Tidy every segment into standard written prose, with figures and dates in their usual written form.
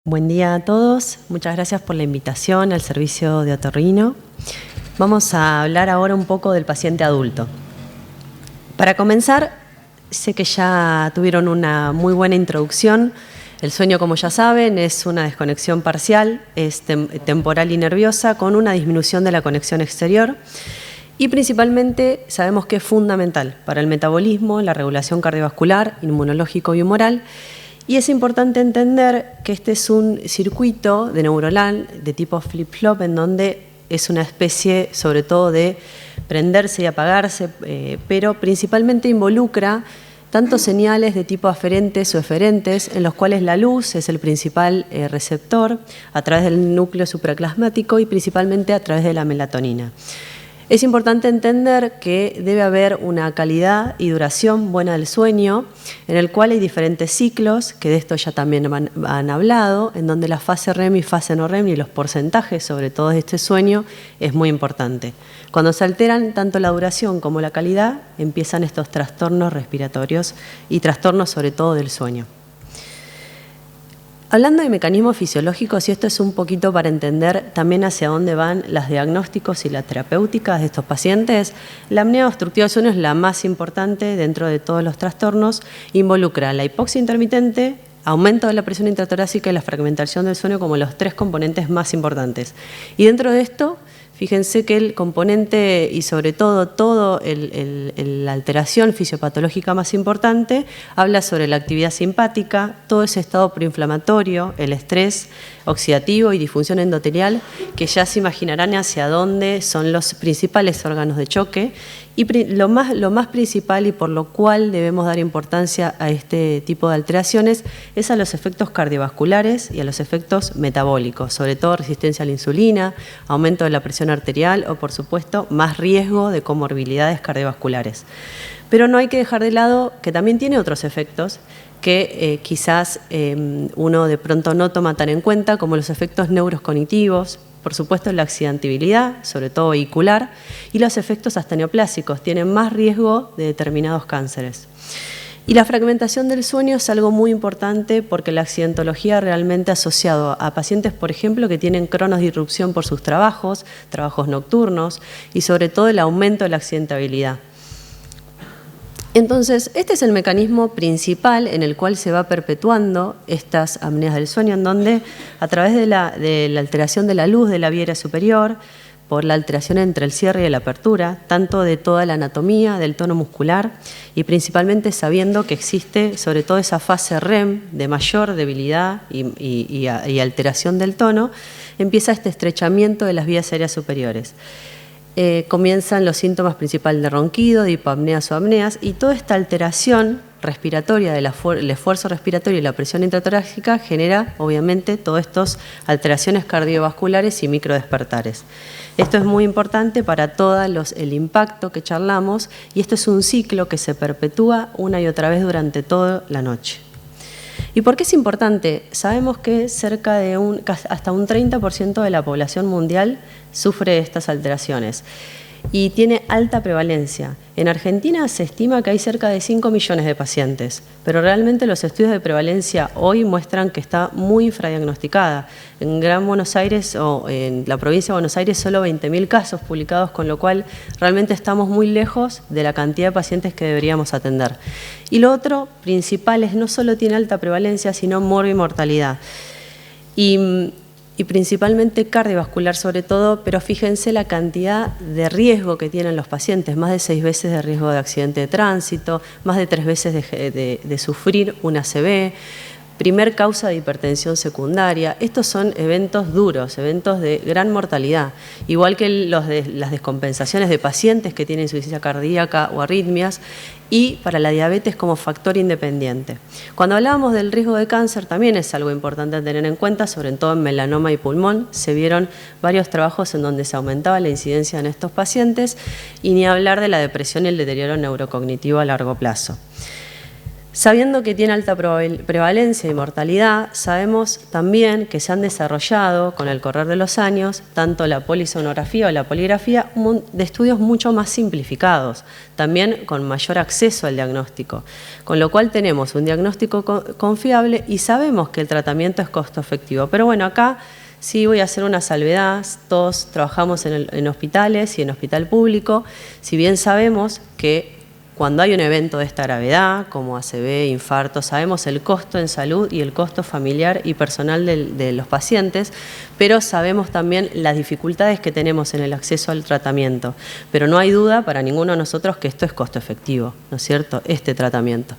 Buen día a todos. Muchas gracias por la invitación al servicio de otorrino. Vamos a hablar ahora un poco del paciente adulto. Para comenzar, sé que ya tuvieron una muy buena introducción. El sueño, como ya saben, es una desconexión parcial, es temporal y nerviosa, con una disminución de la conexión exterior. Y principalmente sabemos que es fundamental para el metabolismo, la regulación cardiovascular, inmunológico y humoral. Y es importante entender que este es un circuito de neuronal de tipo flip-flop, en donde es una especie sobre todo de prenderse y apagarse, pero principalmente involucra tanto señales de tipo aferentes o eferentes, en los cuales la luz es el principal receptor a través del núcleo supraclasmático y principalmente a través de la melatonina. Es importante entender que debe haber una calidad y duración buena del sueño, en el cual hay diferentes ciclos, que de esto ya también han hablado, en donde la fase REM y fase no REM y los porcentajes sobre todo de este sueño es muy importante. Cuando se alteran tanto la duración como la calidad, empiezan estos trastornos respiratorios y trastornos sobre todo del sueño. Hablando de mecanismos fisiológicos, y esto es un poquito para entender también hacia dónde van los diagnósticos y las terapéuticas de estos pacientes, la apnea obstructiva del sueño es la más importante dentro de todos los trastornos. Involucra la hipoxia intermitente, aumento de la presión intratorácica y la fragmentación del sueño como los tres componentes más importantes. Y dentro de esto, fíjense que el componente y sobre todo la alteración fisiopatológica más importante habla sobre la actividad simpática, todo ese estado proinflamatorio, el estrés oxidativo y disfunción endotelial, que ya se imaginarán hacia dónde son los principales órganos de choque. Y lo más principal y por lo cual debemos dar importancia a este tipo de alteraciones es a los efectos cardiovasculares y a los efectos metabólicos, sobre todo resistencia a la insulina, aumento de la presión arterial o, por supuesto, más riesgo de comorbilidades cardiovasculares. Pero no hay que dejar de lado que también tiene otros efectos que quizás uno de pronto no toma tan en cuenta, como los efectos neurocognitivos, por supuesto la accidentabilidad, sobre todo vehicular, y los efectos hasta neoplásicos, tienen más riesgo de determinados cánceres. Y la fragmentación del sueño es algo muy importante porque la accidentología realmente asociado a pacientes, por ejemplo, que tienen cronosdisrupción por sus trabajos nocturnos y sobre todo el aumento de la accidentabilidad. Entonces, este es el mecanismo principal en el cual se va perpetuando estas apneas del sueño, en donde a través de la alteración de la luz de la vía aérea superior, por la alteración entre el cierre y la apertura, tanto de toda la anatomía, del tono muscular, y principalmente sabiendo que existe sobre todo esa fase REM de mayor debilidad y alteración del tono, empieza este estrechamiento de las vías aéreas superiores. Comienzan los síntomas principales de ronquido, de hipoapneas o apneas, y toda esta alteración respiratoria del esfuerzo respiratorio y la presión intratorácica genera obviamente todas estas alteraciones cardiovasculares y microdespertares. Esto es muy importante para todo el impacto que charlamos, y esto es un ciclo que se perpetúa una y otra vez durante toda la noche. ¿Y por qué es importante? Sabemos que cerca de hasta un 30% de la población mundial sufre estas alteraciones y tiene alta prevalencia. En Argentina se estima que hay cerca de 5 millones de pacientes, pero realmente los estudios de prevalencia hoy muestran que está muy infradiagnosticada. En Gran Buenos Aires o en la provincia de Buenos Aires solo 20.000 casos publicados, con lo cual realmente estamos muy lejos de la cantidad de pacientes que deberíamos atender. Y lo otro principal es no solo tiene alta prevalencia, sino morbimortalidad. Y principalmente cardiovascular sobre todo, pero fíjense la cantidad de riesgo que tienen los pacientes, más de 6 veces de riesgo de accidente de tránsito, más de 3 veces de sufrir un ACV, primer causa de hipertensión secundaria. Estos son eventos duros, eventos de gran mortalidad, igual que las descompensaciones de pacientes que tienen insuficiencia cardíaca o arritmias, y para la diabetes como factor independiente. Cuando hablábamos del riesgo de cáncer también es algo importante a tener en cuenta, sobre todo en melanoma y pulmón. Se vieron varios trabajos en donde se aumentaba la incidencia en estos pacientes, y ni hablar de la depresión y el deterioro neurocognitivo a largo plazo. Sabiendo que tiene alta prevalencia y mortalidad, sabemos también que se han desarrollado con el correr de los años tanto la polisonografía o la poligrafía de estudios mucho más simplificados, también con mayor acceso al diagnóstico, con lo cual tenemos un diagnóstico confiable y sabemos que el tratamiento es costo efectivo. Pero bueno, acá sí voy a hacer una salvedad, todos trabajamos en hospitales y en hospital público, si bien sabemos que cuando hay un evento de esta gravedad, como ACV, infarto, sabemos el costo en salud y el costo familiar y personal de los pacientes, pero sabemos también las dificultades que tenemos en el acceso al tratamiento. Pero no hay duda para ninguno de nosotros que esto es costo efectivo, ¿no es cierto?, este tratamiento.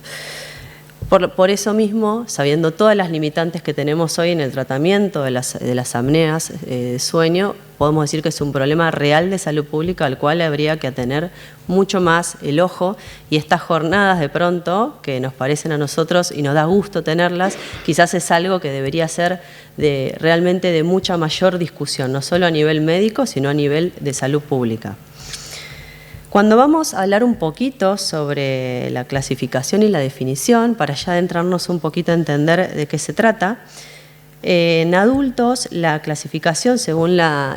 Por eso mismo, sabiendo todas las limitantes que tenemos hoy en el tratamiento de las apneas de sueño, podemos decir que es un problema real de salud pública al cual habría que atener mucho más el ojo, y estas jornadas de pronto, que nos parecen a nosotros y nos da gusto tenerlas, quizás es algo que debería ser realmente de mucha mayor discusión, no solo a nivel médico, sino a nivel de salud pública. Cuando vamos a hablar un poquito sobre la clasificación y la definición, para ya adentrarnos un poquito a entender de qué se trata, en adultos la clasificación, según la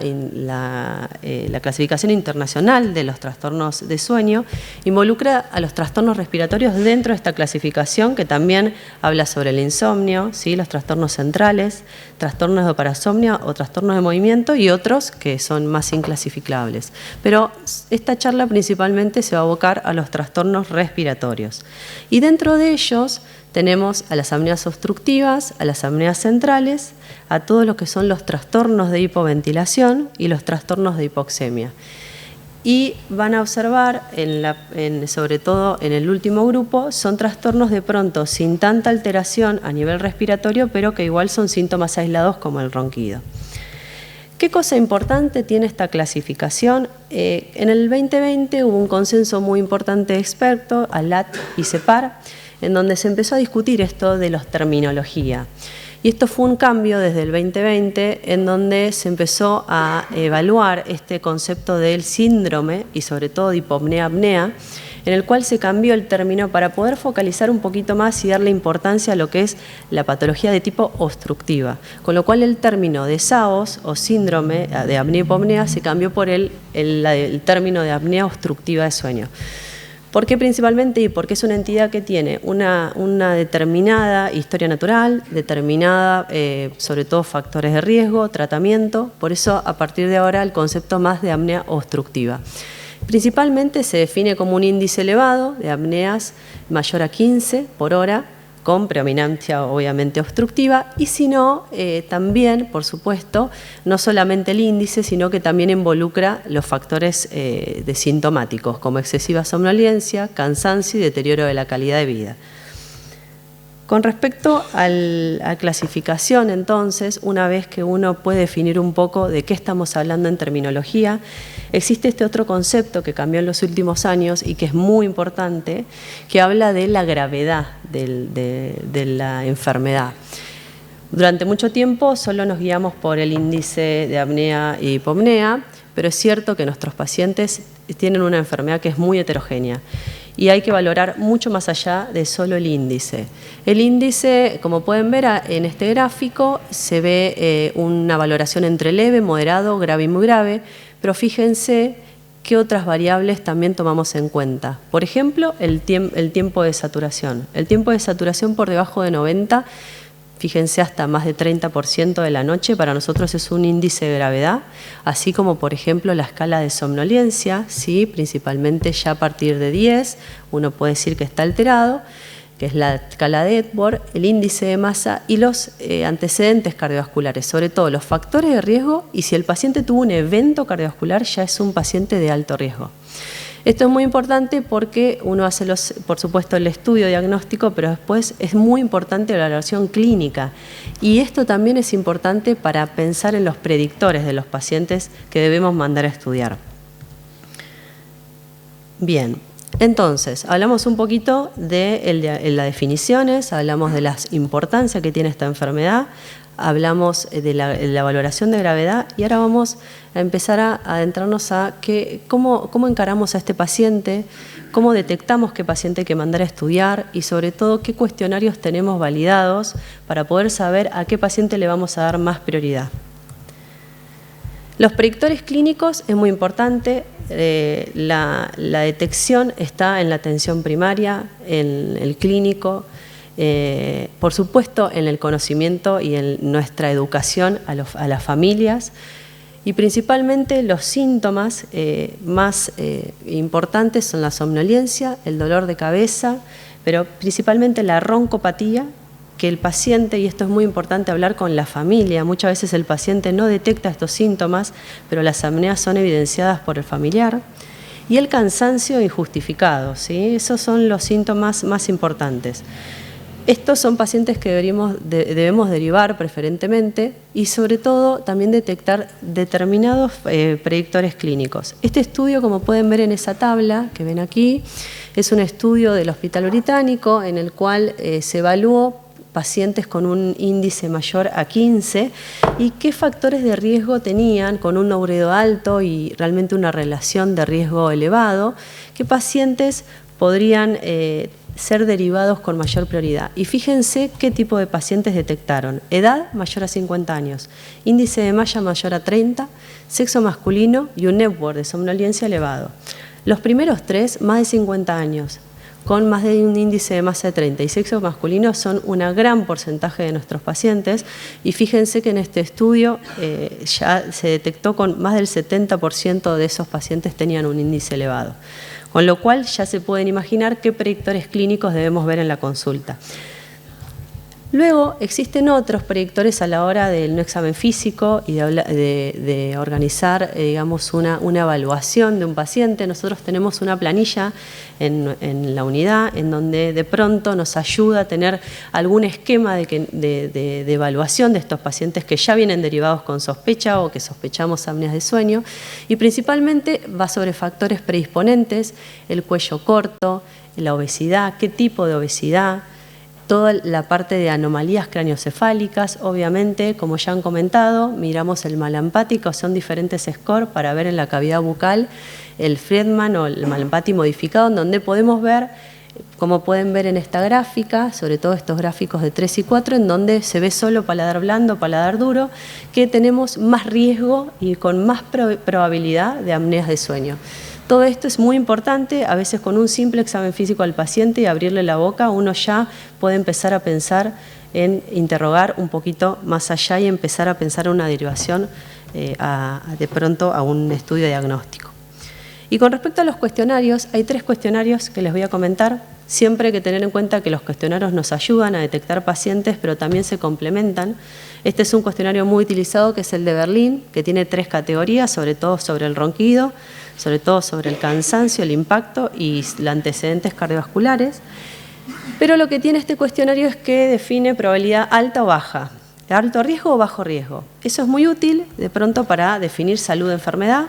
clasificación internacional de los trastornos de sueño, involucra a los trastornos respiratorios dentro de esta clasificación, que también habla sobre el insomnio, ¿sí?, los trastornos centrales, trastornos de parasomnia o trastornos de movimiento y otros que son más inclasificables. Pero esta charla principalmente se va a abocar a los trastornos respiratorios. Y dentro de ellos tenemos a las apneas obstructivas, a las apneas centrales, a todo lo que son los trastornos de hipoventilación y los trastornos de hipoxemia. Y van a observar, sobre todo en el último grupo, son trastornos de pronto sin tanta alteración a nivel respiratorio, pero que igual son síntomas aislados como el ronquido. ¿Qué cosa importante tiene esta clasificación? En el 2020 hubo un consenso muy importante de expertos, ALAT y CEPAR, en donde se empezó a discutir esto de los terminología. Y esto fue un cambio desde el 2020 en donde se empezó a evaluar este concepto del síndrome y sobre todo de hipopnea-apnea, en el cual se cambió el término para poder focalizar un poquito más y darle importancia a lo que es la patología de tipo obstructiva. Con lo cual el término de SAOS o síndrome de apnea-hipopnea se cambió por el término de apnea obstructiva de sueño. ¿Por qué principalmente? Y porque es una entidad que tiene una determinada historia natural, determinada sobre todo factores de riesgo, tratamiento, por eso a partir de ahora el concepto más de apnea obstructiva. Principalmente se define como un índice elevado de apneas mayor a 15 por hora, con predominancia obviamente obstructiva, y si no, también, por supuesto, no solamente el índice, sino que también involucra los factores de sintomáticos, como excesiva somnolencia, cansancio y deterioro de la calidad de vida. Con respecto a la clasificación, entonces, una vez que uno puede definir un poco de qué estamos hablando en terminología, existe este otro concepto que cambió en los últimos años y que es muy importante, que habla de la gravedad de la enfermedad. Durante mucho tiempo solo nos guiamos por el índice de apnea y hipopnea, pero es cierto que nuestros pacientes tienen una enfermedad que es muy heterogénea y hay que valorar mucho más allá de solo el índice. El índice, como pueden ver en este gráfico, se ve una valoración entre leve, moderado, grave y muy grave, pero fíjense qué otras variables también tomamos en cuenta. Por ejemplo, el tiempo de saturación. El tiempo de saturación por debajo de 90, fíjense, hasta más de 30% de la noche, para nosotros es un índice de gravedad, así como por ejemplo la escala de somnolencia, ¿sí? Principalmente ya a partir de 10, uno puede decir que está alterado, que es la escala de Epworth, el índice de masa y los antecedentes cardiovasculares, sobre todo los factores de riesgo, y si el paciente tuvo un evento cardiovascular ya es un paciente de alto riesgo. Esto es muy importante porque uno hace, por supuesto, el estudio diagnóstico, pero después es muy importante la evaluación clínica. Y esto también es importante para pensar en los predictores de los pacientes que debemos mandar a estudiar. Bien, entonces, hablamos un poquito de las definiciones, hablamos de la importancia que tiene esta enfermedad, hablamos de la valoración de gravedad y ahora vamos a empezar a adentrarnos a cómo encaramos a este paciente, cómo detectamos qué paciente hay que mandar a estudiar y sobre todo qué cuestionarios tenemos validados para poder saber a qué paciente le vamos a dar más prioridad. Los predictores clínicos es muy importante, la detección está en la atención primaria, en el clínico, por supuesto en el conocimiento y en nuestra educación a las familias y principalmente los síntomas más importantes son la somnolencia, el dolor de cabeza, pero principalmente la roncopatía, que el paciente, y esto es muy importante hablar con la familia, muchas veces el paciente no detecta estos síntomas, pero las apneas son evidenciadas por el familiar, y el cansancio injustificado, ¿sí? Esos son los síntomas más importantes. Estos son pacientes que debemos derivar preferentemente y sobre todo también detectar determinados predictores clínicos. Este estudio, como pueden ver en esa tabla que ven aquí, es un estudio del Hospital Británico en el cual se evaluó pacientes con un índice mayor a 15 y qué factores de riesgo tenían con un neuredo alto y realmente una relación de riesgo elevado, qué pacientes podrían ser derivados con mayor prioridad. Y fíjense qué tipo de pacientes detectaron. Edad mayor a 50 años, índice de malla mayor a 30, sexo masculino y un Epworth de somnolencia elevado. Los primeros tres, más de 50 años, con más de un índice de masa de 30 y sexo masculino son un gran porcentaje de nuestros pacientes y fíjense que en este estudio ya se detectó con más del 70% de esos pacientes tenían un índice elevado, con lo cual ya se pueden imaginar qué predictores clínicos debemos ver en la consulta. Luego existen otros predictores a la hora del no examen físico y de organizar digamos, una evaluación de un paciente. Nosotros tenemos una planilla en la unidad en donde de pronto nos ayuda a tener algún esquema de evaluación de estos pacientes que ya vienen derivados con sospecha o que sospechamos apneas de sueño y principalmente va sobre factores predisponentes, el cuello corto, la obesidad, qué tipo de obesidad, toda la parte de anomalías craneoencefálicas, obviamente, como ya han comentado, miramos el malampático, son diferentes scores para ver en la cavidad bucal el Friedman o el malampati modificado, en donde podemos ver, como pueden ver en esta gráfica, sobre todo estos gráficos de 3 y 4, en donde se ve solo paladar blando, paladar duro, que tenemos más riesgo y con más probabilidad de apneas de sueño. Todo esto es muy importante, a veces con un simple examen físico al paciente y abrirle la boca, uno ya puede empezar a pensar en interrogar un poquito más allá y empezar a pensar en una derivación de pronto a un estudio diagnóstico. Y con respecto a los cuestionarios, hay 3 cuestionarios que les voy a comentar. Siempre hay que tener en cuenta que los cuestionarios nos ayudan a detectar pacientes, pero también se complementan. Este es un cuestionario muy utilizado, que es el de Berlín, que tiene 3 categorías, sobre todo sobre el ronquido, sobre todo sobre el cansancio, el impacto y los antecedentes cardiovasculares. Pero lo que tiene este cuestionario es que define probabilidad alta o baja, alto riesgo o bajo riesgo. Eso es muy útil de pronto para definir salud de enfermedad,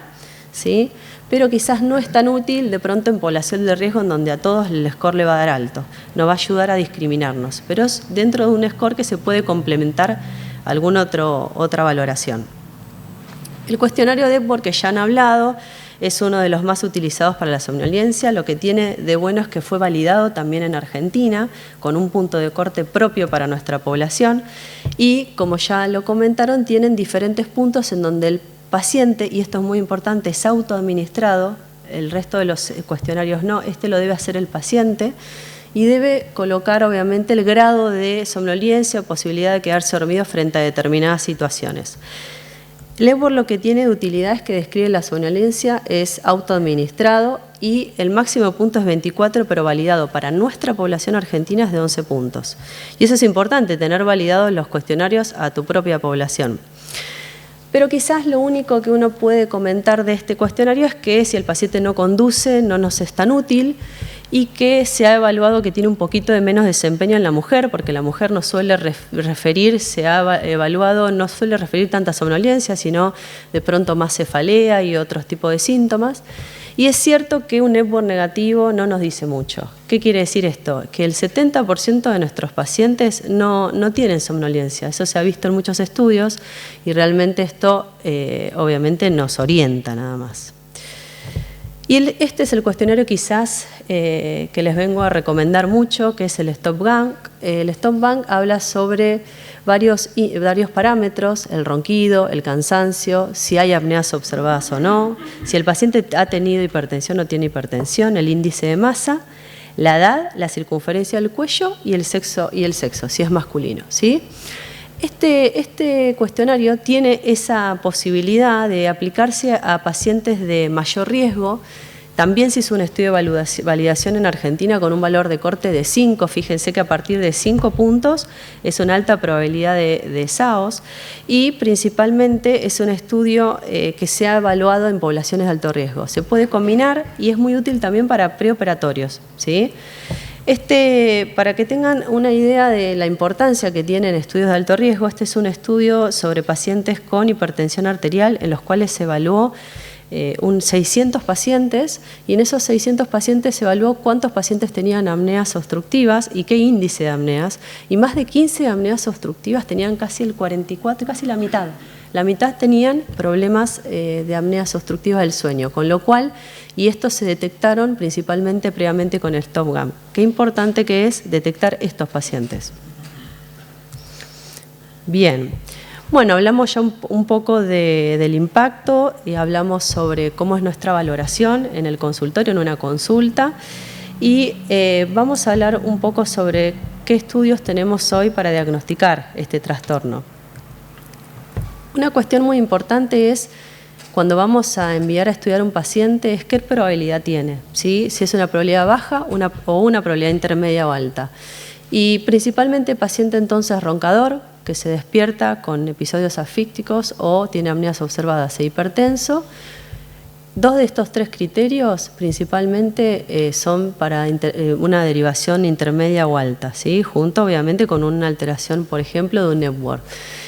¿sí? Pero quizás no es tan útil de pronto en población de riesgo en donde a todos el score le va a dar alto. Nos va a ayudar a discriminarnos, pero es dentro de un score que se puede complementar alguna otra valoración. El cuestionario de Epworth, que ya han hablado, es uno de los más utilizados para la somnolencia. Lo que tiene de bueno es que fue validado también en Argentina con un punto de corte propio para nuestra población y, como ya lo comentaron, tienen diferentes puntos en donde el paciente, y esto es muy importante, es autoadministrado, el resto de los cuestionarios no, este lo debe hacer el paciente y debe colocar obviamente el grado de somnolencia o posibilidad de quedarse dormido frente a determinadas situaciones. El Epworth lo que tiene de utilidad es que describe la somnolencia, es autoadministrado y el máximo punto es 24, pero validado para nuestra población argentina es de 11 puntos. Y eso es importante, tener validados los cuestionarios a tu propia población. Pero quizás lo único que uno puede comentar de este cuestionario es que si el paciente no conduce, no nos es tan útil y que se ha evaluado que tiene un poquito de menos desempeño en la mujer, porque la mujer no suele referir, se ha evaluado, no suele referir tanta somnolencia, sino de pronto más cefalea y otros tipos de síntomas. Y es cierto que un Epworth negativo no nos dice mucho. ¿Qué quiere decir esto? Que el 70% de nuestros pacientes no tienen somnolencia. Eso se ha visto en muchos estudios y realmente esto obviamente nos orienta nada más. Y este es el cuestionario quizás que les vengo a recomendar mucho, que es el STOP-GANG. El STOP-GANG habla sobre varios parámetros: el ronquido, el cansancio, si hay apneas observadas o no, si el paciente ha tenido hipertensión o tiene hipertensión, el índice de masa, la edad, la circunferencia del cuello y el sexo, si es masculino, ¿sí? Este cuestionario tiene esa posibilidad de aplicarse a pacientes de mayor riesgo. También se hizo un estudio de validación en Argentina con un valor de corte de 5. Fíjense que a partir de 5 puntos es una alta probabilidad de SAOS, y principalmente es un estudio que se ha evaluado en poblaciones de alto riesgo. Se puede combinar y es muy útil también para preoperatorios, ¿sí? Para que tengan una idea de la importancia que tienen estudios de alto riesgo, este es un estudio sobre pacientes con hipertensión arterial en los cuales se evaluó 600 pacientes, y en esos 600 pacientes se evaluó cuántos pacientes tenían apneas obstructivas y qué índice de apneas, y más de 15 apneas obstructivas tenían casi el 44, casi la mitad. La mitad tenían problemas de apneas obstructivas del sueño, con lo cual, y estos se detectaron principalmente previamente con el STOP-GANG. Qué importante que es detectar estos pacientes. Bien, bueno, hablamos ya un poco del impacto y hablamos sobre cómo es nuestra valoración en el consultorio, en una consulta, y vamos a hablar un poco sobre qué estudios tenemos hoy para diagnosticar este trastorno. Una cuestión muy importante es, cuando vamos a enviar a estudiar a un paciente, es qué probabilidad tiene, ¿sí? Si es una probabilidad baja o una probabilidad intermedia o alta. Y principalmente paciente entonces roncador, que se despierta con episodios asfícticos o tiene apneas observadas e hipertenso. 2 de estos 3 criterios principalmente son para una derivación intermedia o alta, ¿sí? Junto obviamente con una alteración, por ejemplo, de un Epworth.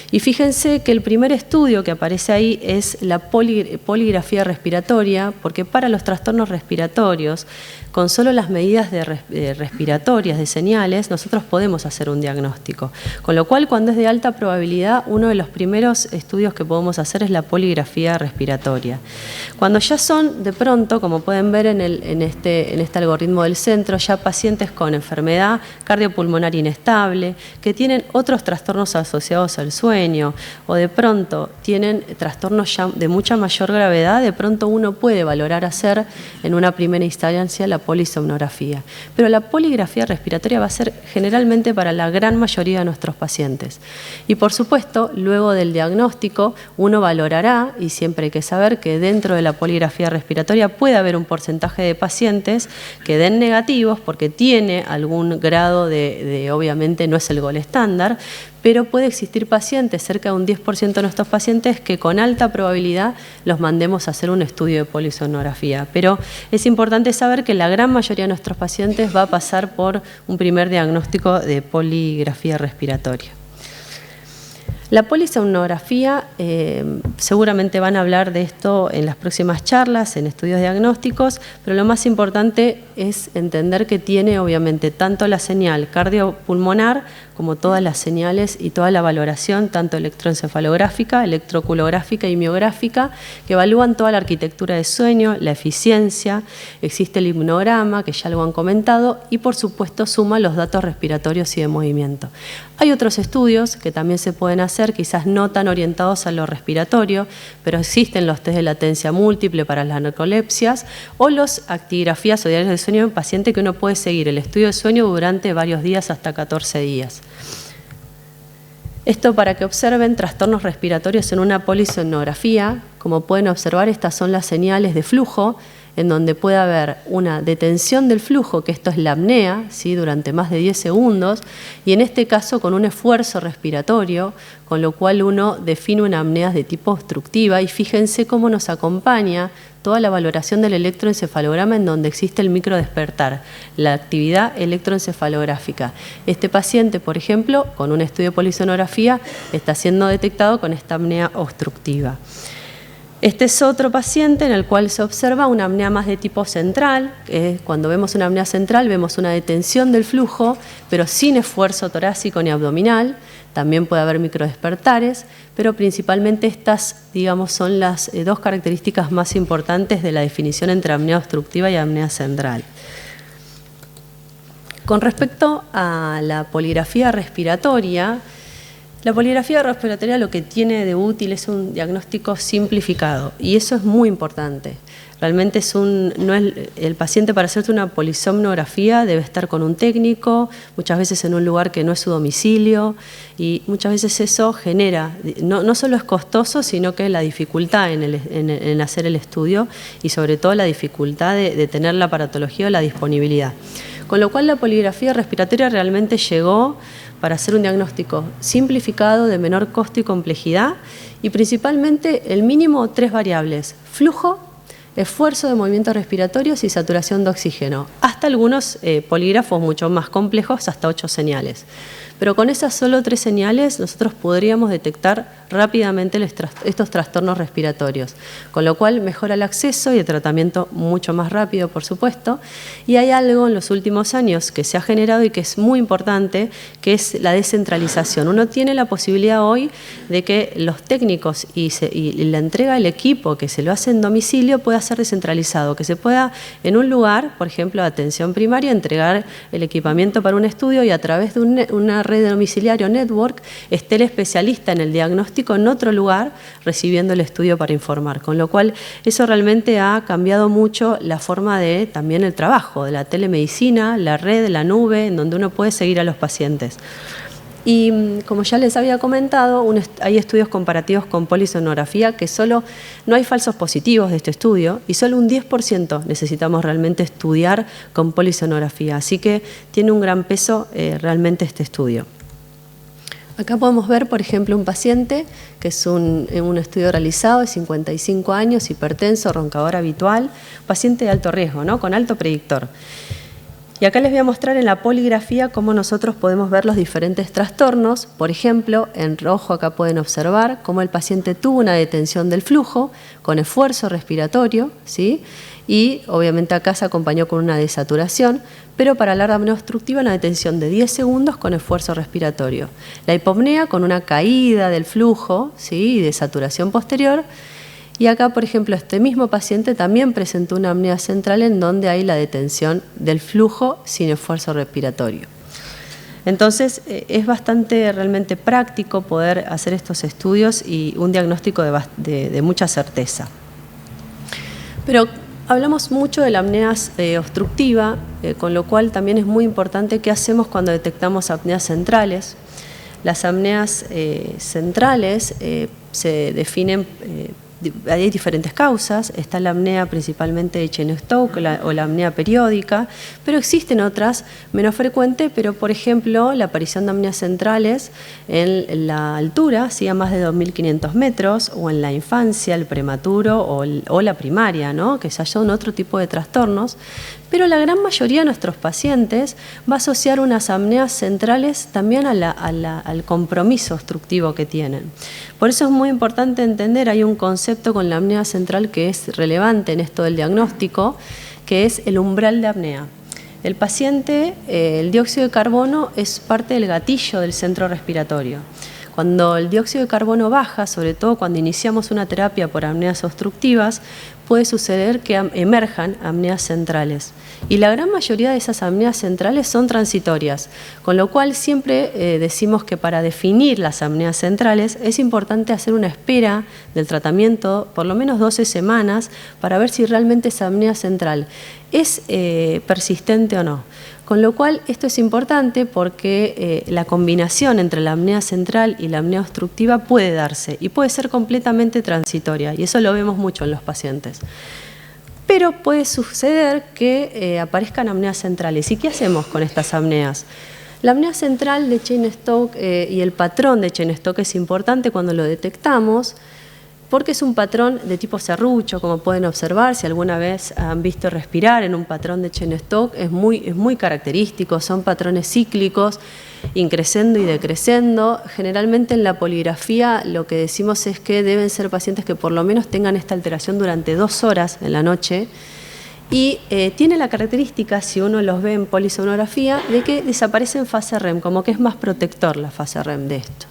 Y fíjense que el primer estudio que aparece ahí es la poligrafía respiratoria, porque para los trastornos respiratorios, con solo las medidas respiratorias de señales, nosotros podemos hacer un diagnóstico. Con lo cual, cuando es de alta probabilidad, uno de los primeros estudios que podemos hacer es la poligrafía respiratoria. Cuando ya son, de pronto, como pueden ver en este algoritmo del centro, ya pacientes con enfermedad cardiopulmonar inestable, que tienen otros trastornos asociados al sueño, o de pronto tienen trastornos ya de mucha mayor gravedad, de pronto uno puede valorar hacer en una primera instancia la polisomnografía. Pero la poligrafía respiratoria va a ser generalmente para la gran mayoría de nuestros pacientes. Y por supuesto, luego del diagnóstico, uno valorará, y siempre hay que saber que dentro de la poligrafía respiratoria puede haber un porcentaje de pacientes que den negativos porque tiene algún grado obviamente no es el gol estándar, pero puede existir pacientes, cerca de un 10% de nuestros pacientes, que con alta probabilidad los mandemos a hacer un estudio de polisomnografía. Pero es importante saber que la gran mayoría de nuestros pacientes va a pasar por un primer diagnóstico de poligrafía respiratoria. La polisomnografía, seguramente van a hablar de esto en las próximas charlas, en estudios diagnósticos, pero lo más importante es entender que tiene obviamente tanto la señal cardiopulmonar como todas las señales y toda la valoración, tanto electroencefalográfica, electroculográfica y miográfica, que evalúan toda la arquitectura de sueño, la eficiencia, existe el hipnograma, que ya lo han comentado, y por supuesto suma los datos respiratorios y de movimiento. Hay otros estudios que también se pueden hacer, quizás no tan orientados a lo respiratorio, pero existen los test de latencia múltiple para las narcolepsias o los actigrafías o diarios de sueño en paciente, que uno puede seguir el estudio de sueño durante varios días, hasta 14 días. Esto para que observen trastornos respiratorios en una polisomnografía. Como pueden observar, estas son las señales de flujo, en donde puede haber una detención del flujo, que esto es la apnea, ¿sí?, durante más de 10 segundos, y en este caso con un esfuerzo respiratorio, con lo cual uno define una apnea de tipo obstructiva, y fíjense cómo nos acompaña toda la valoración del electroencefalograma, en donde existe el microdespertar, la actividad electroencefalográfica. Este paciente, por ejemplo, con un estudio de polisomnografía, está siendo detectado con esta apnea obstructiva. Este es otro paciente en el cual se observa una apnea más de tipo central. Cuando vemos una apnea central vemos una detención del flujo, pero sin esfuerzo torácico ni abdominal. También puede haber microdespertares, pero principalmente estas, digamos, son las dos características más importantes de la definición entre apnea obstructiva y apnea central. Con respecto a la poligrafía respiratoria, lo que tiene de útil es un diagnóstico simplificado y eso es muy importante. Realmente el paciente, para hacerse una polisomnografía debe estar con un técnico, muchas veces en un lugar que no es su domicilio, y muchas veces eso genera, no solo es costoso, sino que la dificultad en hacer el estudio y sobre todo la dificultad de tener la aparatología o la disponibilidad. Con lo cual la poligrafía respiratoria realmente llegó para hacer un diagnóstico simplificado, de menor costo y complejidad, y principalmente el mínimo 3 variables: flujo, esfuerzo de movimientos respiratorios y saturación de oxígeno. Hasta algunos polígrafos mucho más complejos, hasta 8 señales. Pero con esas solo 3 señales nosotros podríamos detectar rápidamente estos trastornos respiratorios, con lo cual mejora el acceso y el tratamiento mucho más rápido, por supuesto. Y hay algo en los últimos años que se ha generado y que es muy importante, que es la descentralización. Uno tiene la posibilidad hoy de que los técnicos y la entrega del equipo que se lo hace en domicilio pueda ser descentralizado, que se pueda en un lugar, por ejemplo, de atención primaria, entregar el equipamiento para un estudio y a través de una red de domiciliario network esté el especialista en el diagnóstico en otro lugar recibiendo el estudio para informar, con lo cual eso realmente ha cambiado mucho la forma de también el trabajo, de la telemedicina, la red, la nube, en donde uno puede seguir a los pacientes. Y como ya les había comentado, hay estudios comparativos con polisonografía que no hay falsos positivos de este estudio y solo un 10% necesitamos realmente estudiar con polisonografía. Así que tiene un gran peso realmente este estudio. Acá podemos ver, por ejemplo, un paciente que es un estudio realizado de 55 años, hipertenso, roncador habitual, paciente de alto riesgo, ¿no? Con alto predictor. Y acá les voy a mostrar en la poligrafía cómo nosotros podemos ver los diferentes trastornos. Por ejemplo, en rojo acá pueden observar cómo el paciente tuvo una detención del flujo con esfuerzo respiratorio, ¿sí? Y obviamente acá se acompañó con una desaturación, pero para la apnea obstructiva una detención de 10 segundos con esfuerzo respiratorio. La hipopnea con una caída del flujo, ¿sí? Y desaturación posterior. Y acá, por ejemplo, este mismo paciente también presentó una apnea central en donde hay la detención del flujo sin esfuerzo respiratorio. Entonces, es bastante realmente práctico poder hacer estos estudios y un diagnóstico de mucha certeza. Pero hablamos mucho de la apnea obstructiva, con lo cual también es muy importante qué hacemos cuando detectamos apneas centrales. Las apneas centrales se definen... hay diferentes causas, está la apnea principalmente de Cheyne-Stokes o la apnea periódica, pero existen otras menos frecuentes, pero por ejemplo la aparición de apneas centrales en la altura, ¿sí? A más de 2.500 metros, o en la infancia, el prematuro o la primaria, ¿no? Que ya son otro tipo de trastornos, pero la gran mayoría de nuestros pacientes va a asociar unas apneas centrales también al compromiso obstructivo que tienen. Por eso es muy importante entender, hay un concepto con la apnea central que es relevante en esto del diagnóstico, que es el umbral de apnea. El paciente, el dióxido de carbono es parte del gatillo del centro respiratorio. Cuando el dióxido de carbono baja, sobre todo cuando iniciamos una terapia por apneas obstructivas, puede suceder que emerjan apneas centrales. Y la gran mayoría de esas apneas centrales son transitorias, con lo cual siempre decimos que para definir las apneas centrales es importante hacer una espera del tratamiento, por lo menos 12 semanas, para ver si realmente esa apnea central es persistente o no. Con lo cual esto es importante porque la combinación entre la apnea central y la apnea obstructiva puede darse y puede ser completamente transitoria, y eso lo vemos mucho en los pacientes. Pero puede suceder que aparezcan apneas centrales. ¿Y qué hacemos con estas apneas? La apnea central de Cheyne-Stokes y el patrón de Cheyne-Stokes es importante cuando lo detectamos. porque es un patrón de tipo serrucho, como pueden observar, si alguna vez han visto respirar en un patrón de Cheyne-Stokes, es muy característico, son patrones cíclicos, increscendo y decrescendo. Generalmente en la poligrafía lo que decimos es que deben ser pacientes que por lo menos tengan esta alteración durante 2 horas en la noche, y tiene la característica, si uno los ve en polisonografía, de que desaparece en fase REM, como que es más protector la fase REM de esto.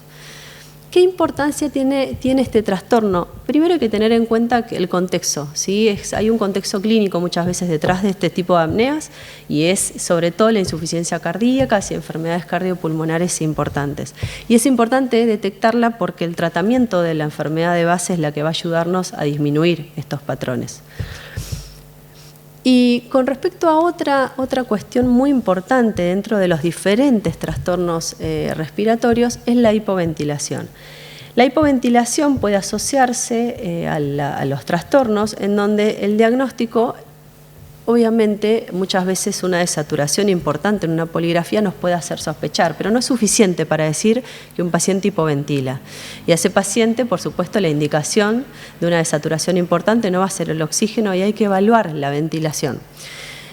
¿Qué importancia tiene este trastorno? Primero hay que tener en cuenta que el contexto, ¿sí? Hay un contexto clínico muchas veces detrás de este tipo de apneas, y es sobre todo la insuficiencia cardíaca y enfermedades cardiopulmonares importantes. Y es importante detectarla porque el tratamiento de la enfermedad de base es la que va a ayudarnos a disminuir estos patrones. Y con respecto a otra cuestión muy importante dentro de los diferentes trastornos respiratorios es la hipoventilación. La hipoventilación puede asociarse a los trastornos en donde el diagnóstico, obviamente, muchas veces una desaturación importante en una poligrafía nos puede hacer sospechar, pero no es suficiente para decir que un paciente hipoventila. Y a ese paciente, por supuesto, la indicación de una desaturación importante no va a ser el oxígeno y hay que evaluar la ventilación.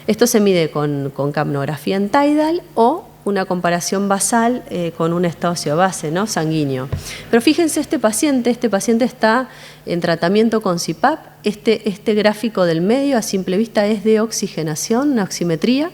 Esto se mide con capnografía en tidal o una comparación basal con un estado base, ¿no? Sanguíneo. Pero fíjense, este paciente está en tratamiento con CPAP. Este gráfico del medio a simple vista es de oxigenación, una oximetría.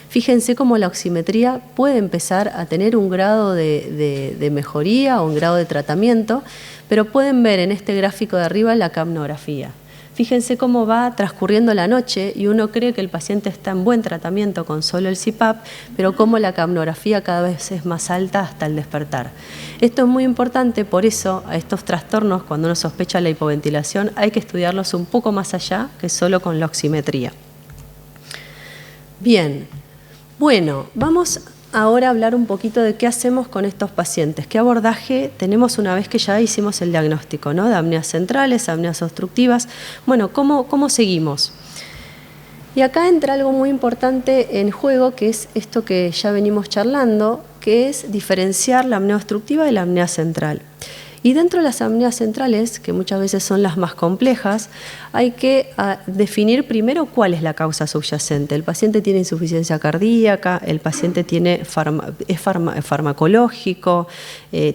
Fíjense cómo la oximetría puede empezar a tener un grado de mejoría o un grado de tratamiento, pero pueden ver en este gráfico de arriba la capnografía. Fíjense cómo va transcurriendo la noche y uno cree que el paciente está en buen tratamiento con solo el CPAP, pero cómo la capnografía cada vez es más alta hasta el despertar. Esto es muy importante, por eso a estos trastornos, cuando uno sospecha la hipoventilación, hay que estudiarlos un poco más allá que solo con la oximetría. Bien, bueno, vamos ahora a hablar un poquito de qué hacemos con estos pacientes, qué abordaje tenemos una vez que ya hicimos el diagnóstico, ¿no? De apneas centrales, apneas obstructivas. Bueno, ¿cómo seguimos? Y acá entra algo muy importante en juego, que es esto que ya venimos charlando, que es diferenciar la apnea obstructiva de la apnea central. Y dentro de las apneas centrales, que muchas veces son las más complejas, hay que definir primero cuál es la causa subyacente. El paciente tiene insuficiencia cardíaca, el paciente es farmacológico,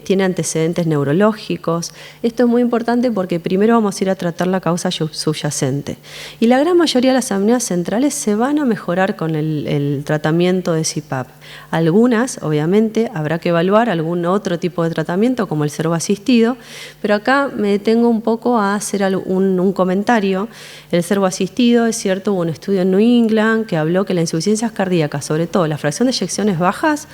tiene antecedentes neurológicos. Esto es muy importante porque primero vamos a ir a tratar la causa subyacente. Y la gran mayoría de las apneas centrales se van a mejorar con el tratamiento de CPAP. Algunas, obviamente, habrá que evaluar algún otro tipo de tratamiento como el servoasistido, pero acá me detengo un poco a hacer un comentario. El servoasistido, es cierto, hubo un estudio en New England que habló que la insuficiencia cardíaca, sobre todo la fracción de eyecciones bajas,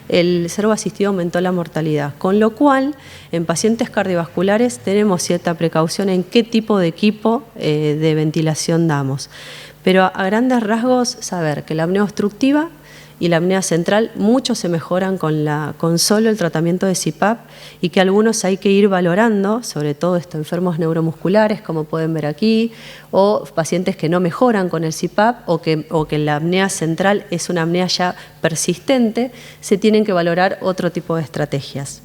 el servoasistido aumentó la mortalidad, con lo cual en pacientes cardiovasculares tenemos cierta precaución en qué tipo de equipo de ventilación damos. Pero a grandes rasgos, saber que la apnea obstructiva y la apnea central, muchos se mejoran con solo el tratamiento de CPAP y que algunos hay que ir valorando, sobre todo enfermos neuromusculares, como pueden ver aquí, o pacientes que no mejoran con el CPAP o que la apnea central es una apnea ya persistente, se tienen que valorar otro tipo de estrategias.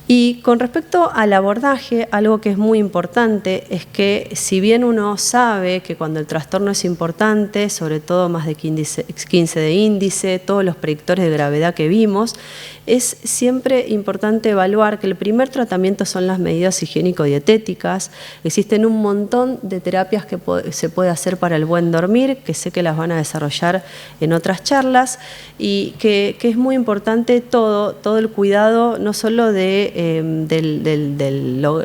Y con respecto al abordaje, algo que es muy importante es que si bien uno sabe que cuando el trastorno es importante, sobre todo más de 15 de índice, todos los predictores de gravedad que vimos, es siempre importante evaluar que el primer tratamiento son las medidas higiénico-dietéticas. Existen un montón de terapias que se puede hacer para el buen dormir, que sé que las van a desarrollar en otras charlas, y que es muy importante todo el cuidado, no solo de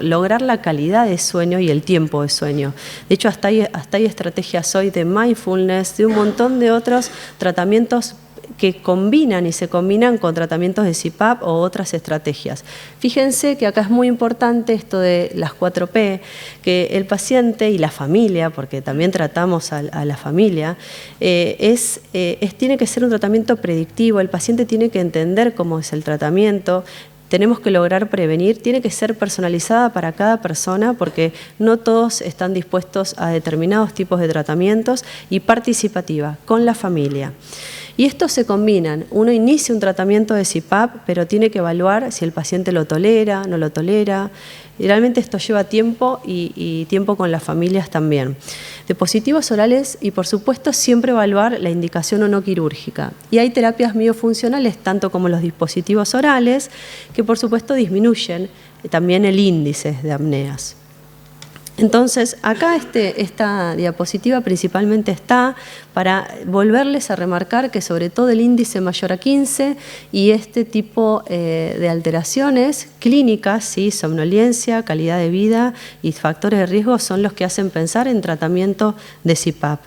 lograr la calidad de sueño y el tiempo de sueño. De hecho, hasta hay estrategias hoy de mindfulness, de un montón de otros tratamientos que combinan y se combinan con tratamientos de CPAP o otras estrategias. Fíjense que acá es muy importante esto de las 4P, que el paciente y la familia, porque también tratamos a la familia, tiene que ser un tratamiento predictivo, el paciente tiene que entender cómo es el tratamiento, tenemos que lograr prevenir, tiene que ser personalizada para cada persona porque no todos están dispuestos a determinados tipos de tratamientos, y participativa con la familia. Y estos se combinan. Uno inicia un tratamiento de CPAP, pero tiene que evaluar si el paciente lo tolera, no lo tolera. Y realmente esto lleva tiempo y tiempo con las familias también. Dispositivos orales y, por supuesto, siempre evaluar la indicación o no quirúrgica. Y hay terapias miofuncionales, tanto como los dispositivos orales, que, por supuesto, disminuyen también el índice de apneas. Entonces, acá esta diapositiva principalmente está para volverles a remarcar que sobre todo el índice mayor a 15 y este tipo de alteraciones clínicas, ¿sí? Somnolencia, calidad de vida y factores de riesgo son los que hacen pensar en tratamiento de CPAP.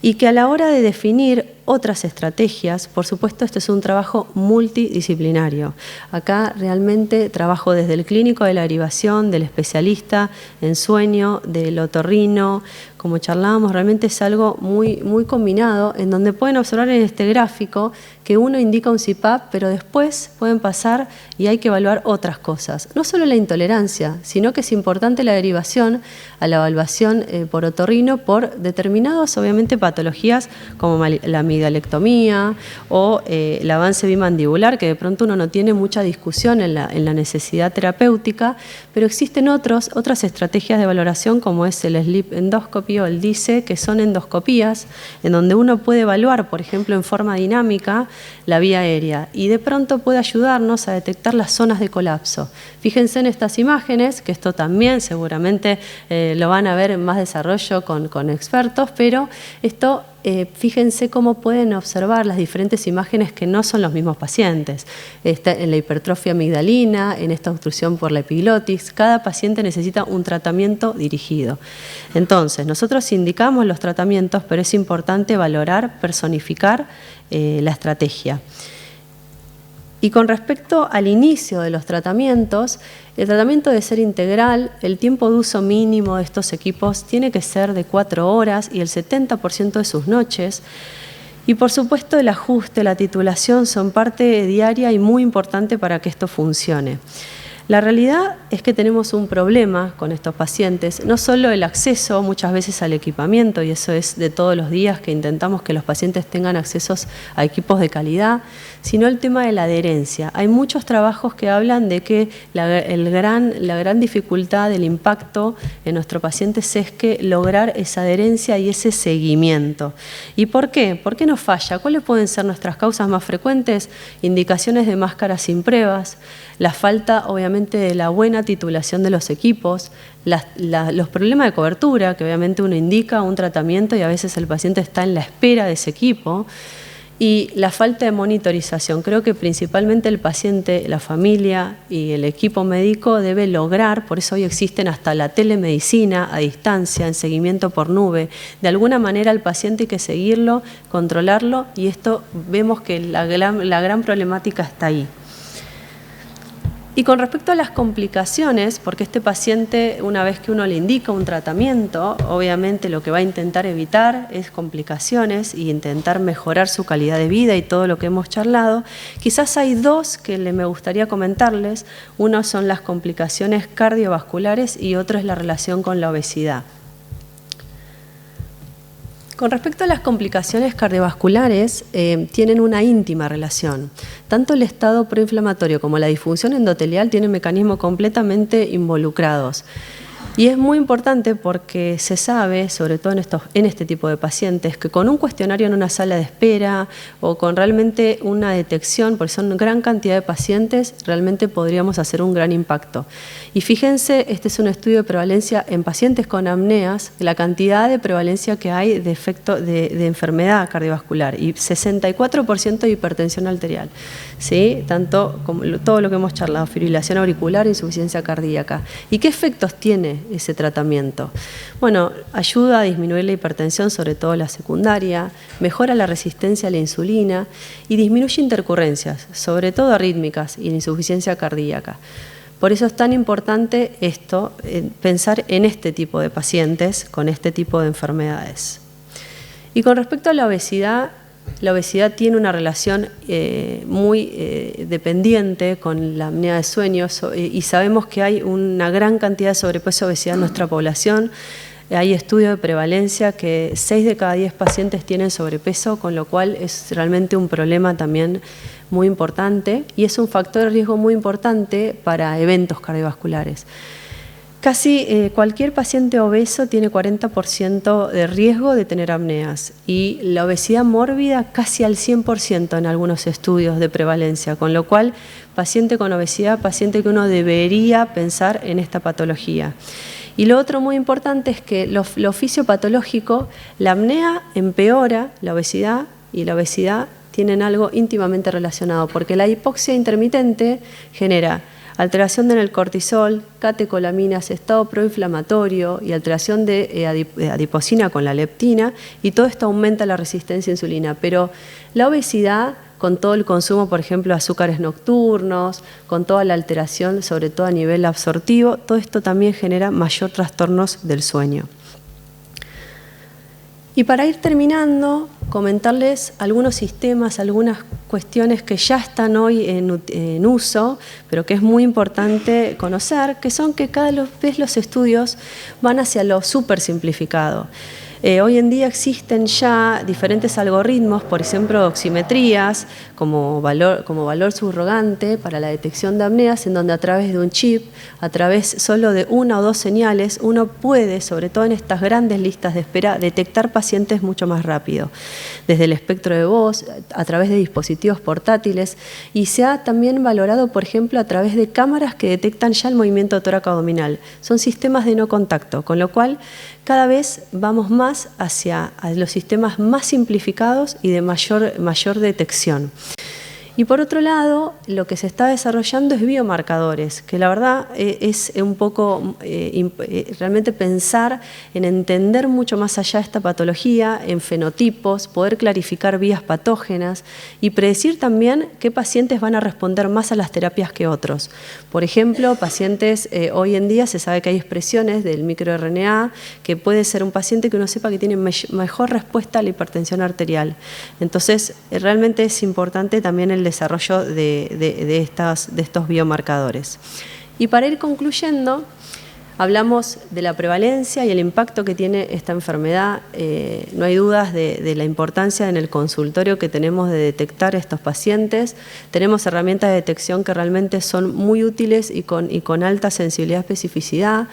Y que a la hora de definir otras estrategias, por supuesto, este es un trabajo multidisciplinario. Acá realmente trabajo desde el clínico de la derivación, del especialista en sueño, del otorrino. Como charlábamos, realmente es algo muy combinado, en donde pueden observar en este gráfico que uno indica un CPAP, pero después pueden pasar y hay que evaluar otras cosas. No solo la intolerancia, sino que es importante la derivación a la evaluación por otorrino por determinadas, obviamente, patologías como la amidalectomía o el avance bimandibular, que de pronto uno no tiene mucha discusión en la necesidad terapéutica, pero existen otras estrategias de valoración como es el sleep endoscopy o el DISE, que son endoscopías en donde uno puede evaluar, por ejemplo, en forma dinámica la vía aérea y de pronto puede ayudarnos a detectar las zonas de colapso. Fíjense en estas imágenes, que esto también seguramente lo van a ver en más desarrollo con expertos, pero esto fíjense cómo pueden observar las diferentes imágenes que no son los mismos pacientes. En la hipertrofia amigdalina, en esta obstrucción por la epiglotis, cada paciente necesita un tratamiento dirigido. Entonces, nosotros indicamos los tratamientos, pero es importante valorar, personificar la estrategia. Y con respecto al inicio de los tratamientos, el tratamiento debe ser integral, el tiempo de uso mínimo de estos equipos tiene que ser de 4 horas y el 70% de sus noches. Y por supuesto el ajuste, la titulación son parte diaria y muy importante para que esto funcione. La realidad es que tenemos un problema con estos pacientes, no solo el acceso muchas veces al equipamiento, y eso es de todos los días que intentamos que los pacientes tengan accesos a equipos de calidad, sino el tema de la adherencia. Hay muchos trabajos que hablan de que la gran dificultad del impacto en nuestros pacientes es que lograr esa adherencia y ese seguimiento. ¿Y por qué? ¿Por qué nos falla? ¿Cuáles pueden ser nuestras causas más frecuentes? Indicaciones de máscaras sin pruebas, la falta obviamente de la buena titulación de los equipos, los problemas de cobertura, que obviamente uno indica un tratamiento y a veces el paciente está en la espera de ese equipo, y la falta de monitorización. Creo que principalmente el paciente, la familia y el equipo médico debe lograr, por eso hoy existen hasta la telemedicina a distancia, en seguimiento por nube. De alguna manera al paciente hay que seguirlo, controlarlo, y esto vemos que la gran problemática está ahí. Y con respecto a las complicaciones, porque este paciente, una vez que uno le indica un tratamiento, obviamente lo que va a intentar evitar es complicaciones y intentar mejorar su calidad de vida y todo lo que hemos charlado. Quizás hay dos que me gustaría comentarles. Uno son las complicaciones cardiovasculares y otro es la relación con la obesidad. Con respecto a las complicaciones cardiovasculares, tienen una íntima relación. Tanto el estado proinflamatorio como la disfunción endotelial tienen mecanismos completamente involucrados. Y es muy importante porque se sabe, sobre todo en este tipo de pacientes, que con un cuestionario en una sala de espera o con realmente una detección, porque son gran cantidad de pacientes, realmente podríamos hacer un gran impacto. Y fíjense, este es un estudio de prevalencia en pacientes con apneas, la cantidad de prevalencia que hay de efecto de enfermedad cardiovascular y 64% de hipertensión arterial. ¿Sí? Tanto como todo lo que hemos charlado, fibrilación auricular, insuficiencia cardíaca. ¿Y qué efectos tiene ese tratamiento? Bueno, ayuda a disminuir la hipertensión, sobre todo la secundaria, mejora la resistencia a la insulina y disminuye intercurrencias, sobre todo arrítmicas y la insuficiencia cardíaca. Por eso es tan importante esto, pensar en este tipo de pacientes con este tipo de enfermedades. Y con respecto a la obesidad tiene una relación muy dependiente con la apnea de sueño y sabemos que hay una gran cantidad de sobrepeso y obesidad en nuestra población. Hay estudios de prevalencia que 6 de cada 10 pacientes tienen sobrepeso, con lo cual es realmente un problema también muy importante y es un factor de riesgo muy importante para eventos cardiovasculares. Casi cualquier paciente obeso tiene 40% de riesgo de tener apneas y la obesidad mórbida casi al 100% en algunos estudios de prevalencia, con lo cual paciente con obesidad, paciente que uno debería pensar en esta patología. Y lo otro muy importante es que lo fisiopatológico, la apnea empeora la obesidad y la obesidad tienen algo íntimamente relacionado, porque la hipoxia intermitente genera alteración en el cortisol, catecolaminas, estado proinflamatorio y alteración de adiposina con la leptina, y todo esto aumenta la resistencia a insulina. Pero la obesidad, con todo el consumo, por ejemplo, de azúcares nocturnos, con toda la alteración, sobre todo a nivel absortivo, todo esto también genera mayor trastornos del sueño. Y para ir terminando, comentarles algunos sistemas, algunas cuestiones que ya están hoy en uso, pero que es muy importante conocer, que son que cada vez los estudios van hacia lo súper simplificado. Hoy en día existen ya diferentes algoritmos, por ejemplo, oximetrías como valor subrogante para la detección de apneas, en donde a través de un chip, a través solo de 1 o 2 señales, uno puede, sobre todo en estas grandes listas de espera, detectar pacientes mucho más rápido, desde el espectro de voz, a través de dispositivos portátiles, y se ha también valorado, por ejemplo, a través de cámaras que detectan ya el movimiento tóraco abdominal. Son sistemas de no contacto, con lo cual cada vez vamos más hacia los sistemas más simplificados y de mayor detección. Y por otro lado, lo que se está desarrollando es biomarcadores, que la verdad es un poco realmente pensar en entender mucho más allá esta patología, en fenotipos, poder clarificar vías patógenas y predecir también qué pacientes van a responder más a las terapias que otros. Por ejemplo, pacientes, hoy en día se sabe que hay expresiones del microRNA, que puede ser un paciente que uno sepa que tiene mejor respuesta a la hipertensión arterial. Entonces, realmente es importante también el desarrollo de estos biomarcadores. Y para ir concluyendo, hablamos de la prevalencia y el impacto que tiene esta enfermedad. No hay dudas de la importancia en el consultorio que tenemos de detectar a estos pacientes. Tenemos herramientas de detección que realmente son muy útiles y con alta sensibilidad y especificidad.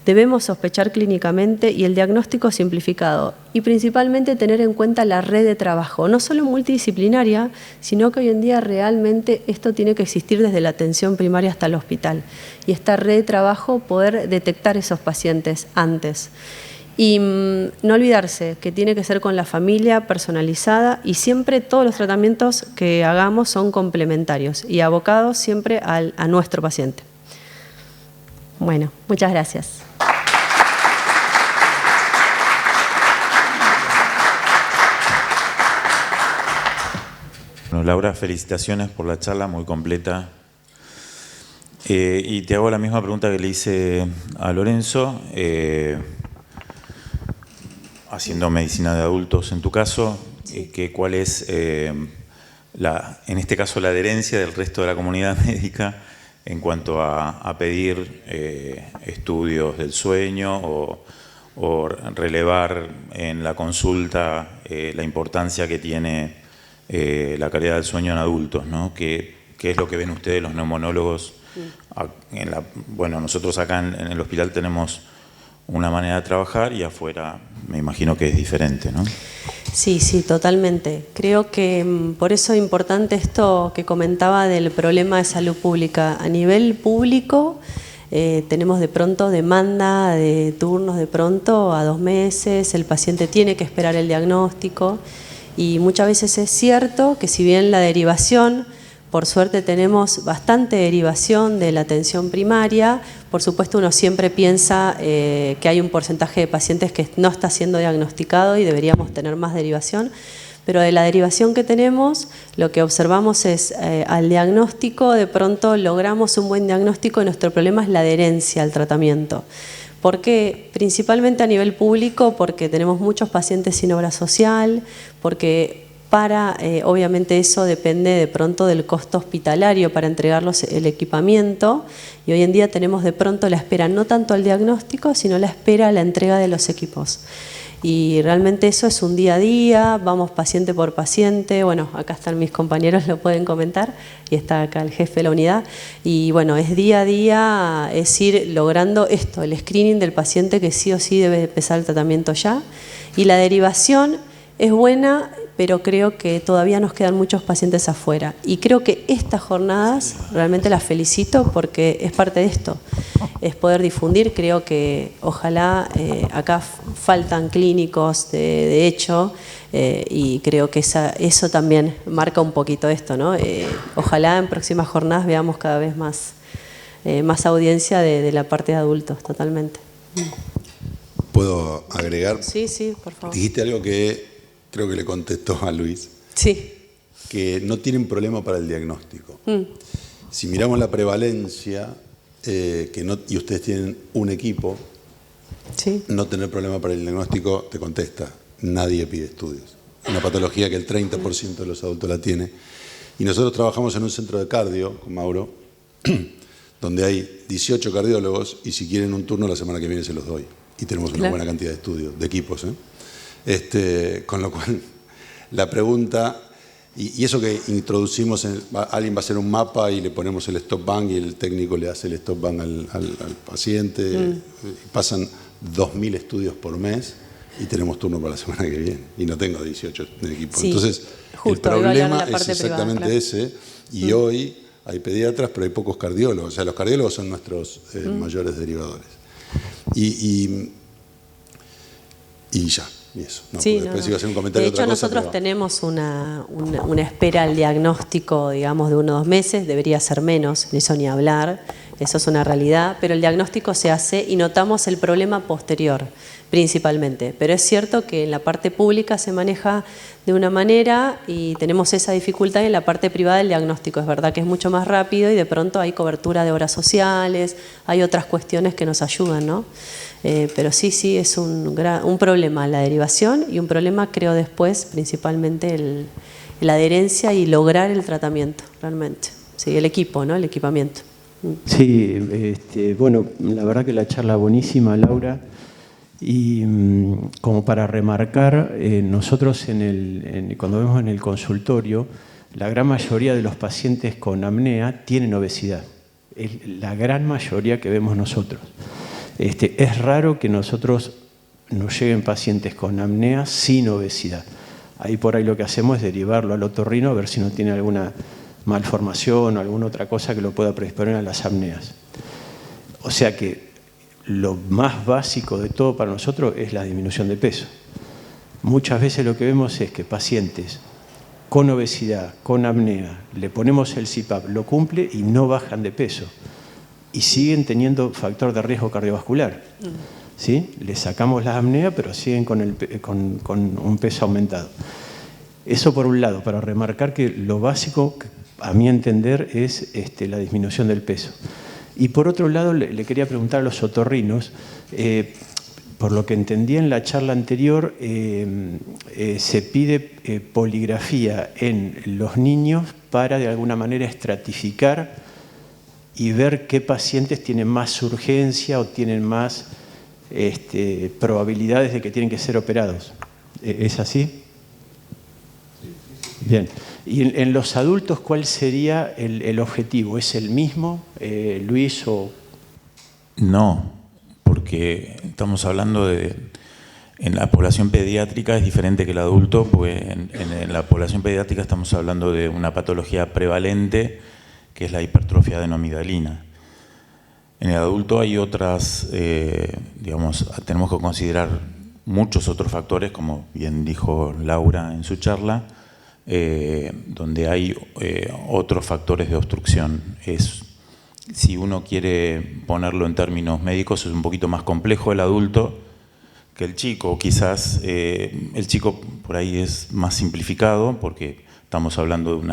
Debemos sospechar clínicamente y el diagnóstico simplificado y principalmente tener en cuenta la red de trabajo, no solo multidisciplinaria, sino que hoy en día realmente esto tiene que existir desde la atención primaria hasta el hospital y esta red de trabajo poder detectar esos pacientes antes. Y no olvidarse que tiene que ser con la familia personalizada y siempre todos los tratamientos que hagamos son complementarios y abocados siempre a nuestro paciente. Bueno, muchas gracias. Bueno, Laura, felicitaciones por la charla muy completa. Y te hago la misma pregunta que le hice a Lorenzo, haciendo medicina de adultos en tu caso, que cuál es, en este caso, la adherencia del resto de la comunidad médica en cuanto a pedir estudios del sueño o relevar en la consulta la importancia que tiene la calidad del sueño en adultos, ¿no? ¿Qué es lo que ven ustedes, los neumonólogos? Bueno, nosotros acá en el hospital tenemos una manera de trabajar y afuera me imagino que es diferente, ¿no? Sí, totalmente. Creo que por eso es importante esto que comentaba del problema de salud pública. A nivel público tenemos de pronto demanda de turnos de pronto a 2 meses, el paciente tiene que esperar el diagnóstico y muchas veces es cierto que si bien la derivación, por suerte tenemos bastante derivación de la atención primaria, por supuesto uno siempre piensa que hay un porcentaje de pacientes que no está siendo diagnosticado y deberíamos tener más derivación, pero de la derivación que tenemos, lo que observamos es al diagnóstico, de pronto logramos un buen diagnóstico y nuestro problema es la adherencia al tratamiento. ¿Por qué? Principalmente a nivel público, porque tenemos muchos pacientes sin obra social, porque obviamente eso depende de pronto del costo hospitalario para entregarlos el equipamiento, y hoy en día tenemos de pronto la espera no tanto al diagnóstico, sino la espera a la entrega de los equipos. Y realmente eso es un día a día, vamos paciente por paciente. Bueno, acá están mis compañeros, lo pueden comentar, y está acá el jefe de la unidad. Y bueno, es día a día, es ir logrando esto, el screening del paciente que sí o sí debe empezar el tratamiento ya. Y la derivación es buena, pero creo que todavía nos quedan muchos pacientes afuera. Y creo que estas jornadas realmente las felicito porque es parte de esto, es poder difundir. Creo que ojalá, acá faltan clínicos de hecho, y creo que eso también marca un poquito esto, ¿no? Ojalá en próximas jornadas veamos cada vez más audiencia de la parte de adultos, totalmente. ¿Puedo agregar? Sí, sí, por favor. Dijiste algo que creo que le contestó a Luis. Sí. Que no tienen problema para el diagnóstico. Si miramos la prevalencia, y ustedes tienen un equipo, sí, no tener problema para el diagnóstico, te contesta, nadie pide estudios. Una patología que el 30% de los adultos la tiene. Y nosotros trabajamos en un centro de cardio con Mauro, donde hay 18 cardiólogos, y si quieren un turno la semana que viene se los doy. Y tenemos una buena cantidad de estudios, de equipos, con lo cual, la pregunta, y eso que introducimos, alguien va a hacer un mapa y le ponemos el stop bang y el técnico le hace el stop bang al paciente, pasan 2.000 estudios por mes y tenemos turno para la semana que viene, y no tengo 18 en equipo. Sí, entonces, el problema es exactamente privada, ese, y hoy hay pediatras, pero hay pocos cardiólogos, o sea, los cardiólogos son nuestros mayores derivadores. Y ya. Y eso. No, sí, después iba a hacer un comentario. De hecho, nosotros tenemos una espera al diagnóstico, digamos, de 1 o 2 meses, debería ser menos, ni eso ni hablar, eso es una realidad, pero el diagnóstico se hace y notamos el problema posterior, principalmente. Pero es cierto que en la parte pública se maneja de una manera y tenemos esa dificultad, y en la parte privada el diagnóstico es verdad que es mucho más rápido y de pronto hay cobertura de obras sociales, hay otras cuestiones que nos ayudan, ¿no? Pero sí es un problema la derivación, y un problema creo después principalmente la adherencia y lograr el tratamiento realmente. Sí, el equipo, ¿no? El equipamiento. Sí, bueno, la verdad que la charla buenísima, Laura. Y como para remarcar, nosotros cuando vemos en el consultorio, la gran mayoría de los pacientes con apnea tienen obesidad. Es la gran mayoría que vemos nosotros. Es raro que nos lleguen pacientes con apnea sin obesidad. Ahí por ahí lo que hacemos es derivarlo al otorrino a ver si no tiene alguna malformación o alguna otra cosa que lo pueda predisponer a las apneas. O sea que lo más básico de todo para nosotros es la disminución de peso. Muchas veces lo que vemos es que pacientes con obesidad, con apnea, le ponemos el CPAP, lo cumple y no bajan de peso. Y siguen teniendo factor de riesgo cardiovascular. ¿Sí? Les sacamos la apnea, pero siguen con un peso aumentado. Eso por un lado, para remarcar que lo básico, a mi entender, es la disminución del peso. Y por otro lado, le quería preguntar a los otorrinos, por lo que entendí en la charla anterior, se pide poligrafía en los niños para de alguna manera estratificar y ver qué pacientes tienen más urgencia o tienen más probabilidades de que tienen que ser operados. ¿Es así? Bien. ¿Y en los adultos cuál sería el objetivo? ¿Es el mismo, Luis? No, porque estamos hablando en la población pediátrica es diferente que el adulto, pues en la población pediátrica estamos hablando de una patología prevalente, que es la hipertrofia adenomidalina. En el adulto hay otras, digamos, tenemos que considerar muchos otros factores, como bien dijo Laura en su charla, donde hay otros factores de obstrucción. Si uno quiere ponerlo en términos médicos, es un poquito más complejo el adulto que el chico. Quizás el chico por ahí es más simplificado, porque estamos hablando de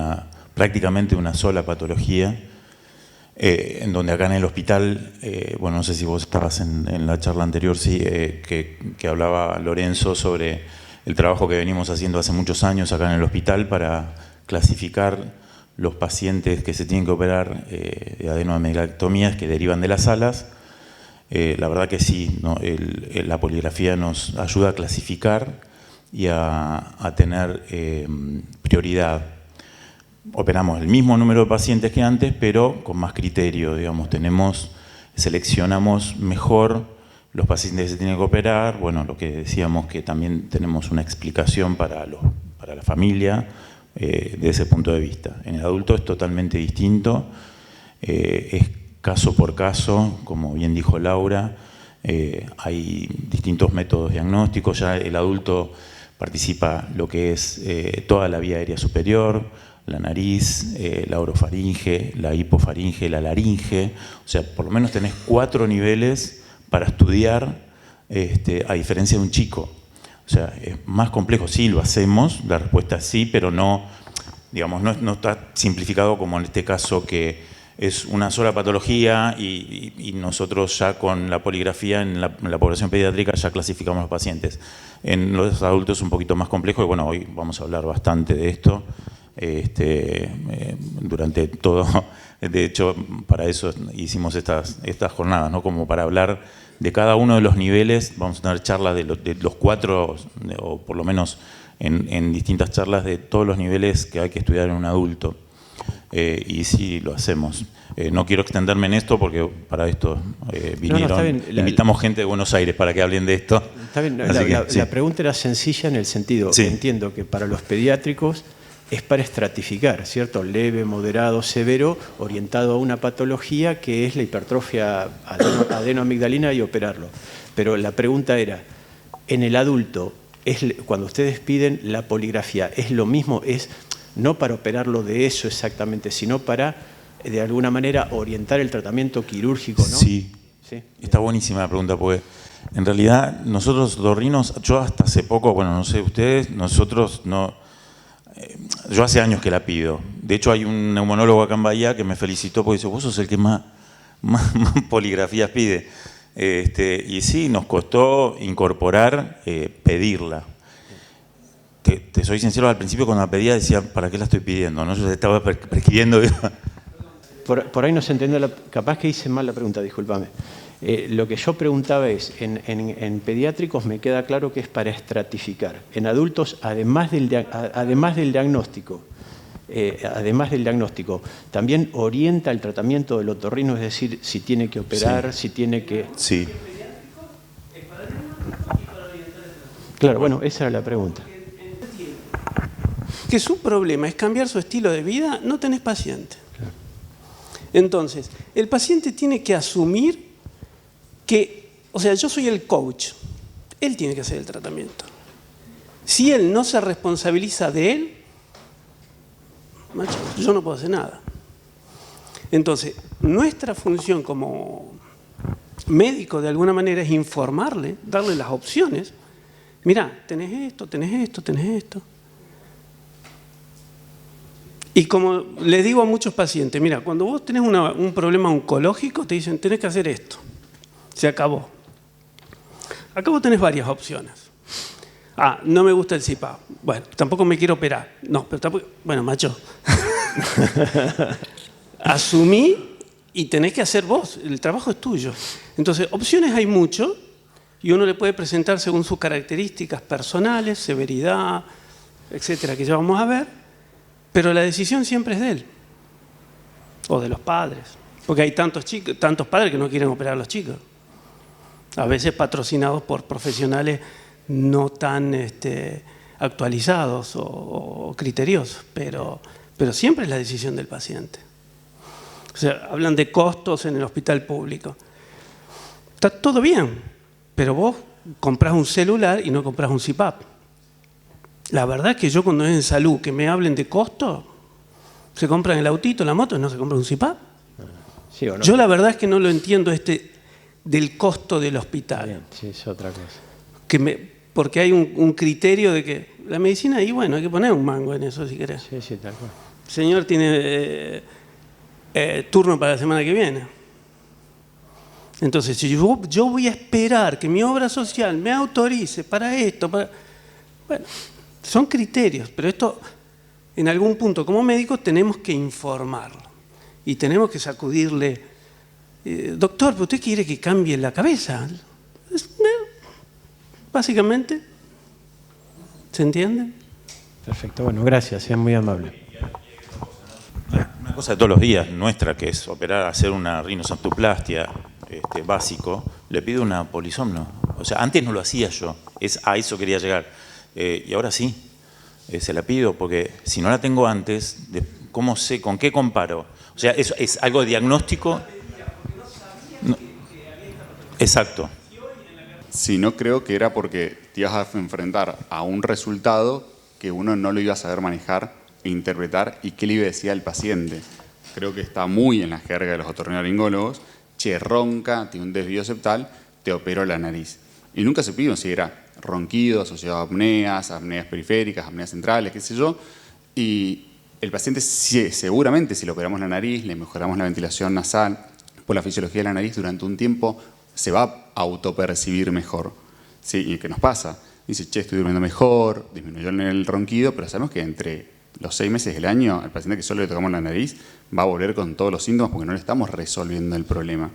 prácticamente una sola patología, en donde acá en el hospital, bueno, no sé si vos estabas en la charla anterior, sí, que hablaba Lorenzo sobre el trabajo que venimos haciendo hace muchos años acá en el hospital para clasificar los pacientes que se tienen que operar de adenoamegalectomías que derivan de las alas. La verdad que sí, ¿no? La poligrafía nos ayuda a clasificar y a tener prioridad. Operamos el mismo número de pacientes que antes, pero con más criterio, digamos. Seleccionamos mejor los pacientes que se tienen que operar. Bueno, lo que decíamos, que también tenemos una explicación para la familia de ese punto de vista. En el adulto es totalmente distinto, es caso por caso, como bien dijo Laura. Hay distintos métodos diagnósticos. Ya el adulto participa lo que es toda la vía aérea superior, la nariz, la orofaringe, la hipofaringe, la laringe. O sea, por lo menos tenés 4 niveles para estudiar, a diferencia de un chico. O sea, es más complejo. Sí, lo hacemos, la respuesta es sí, pero no, digamos, no está simplificado como en este caso, que es una sola patología y nosotros ya con la poligrafía en la población pediátrica ya clasificamos los pacientes. En los adultos es un poquito más complejo y bueno, hoy vamos a hablar bastante de esto. Durante todo, de hecho, para eso hicimos estas jornadas, ¿no? Como para hablar de cada uno de los niveles. Vamos a tener charlas de los 4, o por lo menos en distintas charlas, de todos los niveles que hay que estudiar en un adulto. Y sí, lo hacemos. No quiero extenderme en esto porque para esto vinieron. No, está bien. Invitamos gente de Buenos Aires para que hablen de esto. Está bien. La pregunta era sencilla en el sentido, sí. Entiendo que para los pediátricos es para estratificar, ¿cierto? Leve, moderado, severo, orientado a una patología que es la hipertrofia adenoamigdalina y operarlo. Pero la pregunta era, en el adulto, cuando ustedes piden la poligrafía, ¿es lo mismo? ¿Es no para operarlo de eso exactamente, sino para, de alguna manera, orientar el tratamiento quirúrgico, ¿no? Sí. ¿Sí? Está buenísima la pregunta, porque en realidad nosotros otorrinos, yo hasta hace poco, bueno, no sé ustedes, nosotros no... Yo hace años que la pido. De hecho, hay un neumonólogo acá en Bahía que me felicitó porque dice, vos sos el que más poligrafías pide. Y sí, nos costó incorporar, pedirla. Te soy sincero, al principio cuando la pedía decía, ¿para qué la estoy pidiendo? ¿No? Yo estaba prescribiendo. Por ahí no se entendió, capaz que hice mal la pregunta, discúlpame. Lo que yo preguntaba es, en pediátricos me queda claro que es para estratificar. En adultos, además del diagnóstico, también orienta el tratamiento del otorrino, es decir, si tiene que operar, sí. Si tiene que... Sí. Claro, bueno, esa era la pregunta. Que su problema es cambiar su estilo de vida, no tenés paciente. Claro. Entonces, el paciente tiene que asumir que, o sea, yo soy el coach, él tiene que hacer el tratamiento. Si él no se responsabiliza de él, macho, yo no puedo hacer nada. Entonces, nuestra función como médico de alguna manera es informarle, darle las opciones. Mirá, tenés esto, tenés esto, tenés esto. Y como le digo a muchos pacientes, mira, cuando vos tenés un problema oncológico, te dicen, tenés que hacer esto. Se acabó. Acá vos tenés varias opciones. Ah, no me gusta el CPAP. Bueno, tampoco me quiero operar. No, pero tampoco... Bueno, macho. Asumí y tenés que hacer vos. El trabajo es tuyo. Entonces, opciones hay mucho y uno le puede presentar según sus características personales, severidad, etcétera, que ya vamos a ver. Pero la decisión siempre es de él. O de los padres. Porque hay tantos padres que no quieren operar a los chicos. A veces patrocinados por profesionales no tan actualizados o criteriosos, pero siempre es la decisión del paciente. O sea, hablan de costos en el hospital público. Está todo bien, pero vos comprás un celular y no comprás un CPAP. La verdad es que yo cuando es en salud que me hablen de costo, se compran el autito, la moto y no se compra un CPAP. ¿Sí o no? Yo la verdad es que no lo entiendo del costo del hospital. Bien, sí, es otra cosa. Porque hay un criterio de que la medicina, y bueno, hay que poner un mango en eso si querés. Sí, sí, tal cual. El señor tiene turno para la semana que viene. Entonces, si yo voy a esperar que mi obra social me autorice para esto, Bueno, son criterios, pero esto en algún punto como médicos tenemos que informarlo y tenemos que sacudirle, doctor, ¿usted quiere que cambie la cabeza? Básicamente, ¿se entiende? Perfecto, bueno, gracias, es muy amable. Una cosa de todos los días nuestra, que es operar, hacer una rinoplastia básico, le pido una polisomno. O sea, antes no lo hacía yo, a eso quería llegar. Y ahora sí, se la pido, porque si no la tengo antes, ¿cómo sé? ¿Con qué comparo? O sea, ¿es algo de diagnóstico? No. Exacto. Sí, no creo que era porque te ibas a enfrentar a un resultado que uno no lo iba a saber manejar e interpretar y qué le iba a decir al paciente. Creo que está muy en la jerga de los otorrinolaringólogos, che, ronca, tiene un desvío septal, te operó la nariz. Y nunca se pidió si era ronquido asociado a apneas, apneas periféricas, apneas centrales, qué sé yo. Y el paciente seguramente si le operamos la nariz, le mejoramos la ventilación nasal, por la fisiología de la nariz durante un tiempo se va a autopercibir mejor. ¿Sí? ¿Y qué nos pasa? Dice, che, estoy durmiendo mejor, disminuyó el ronquido, pero sabemos que entre los 6 meses del año, al paciente que solo le tocamos la nariz va a volver con todos los síntomas porque no le estamos resolviendo el problema.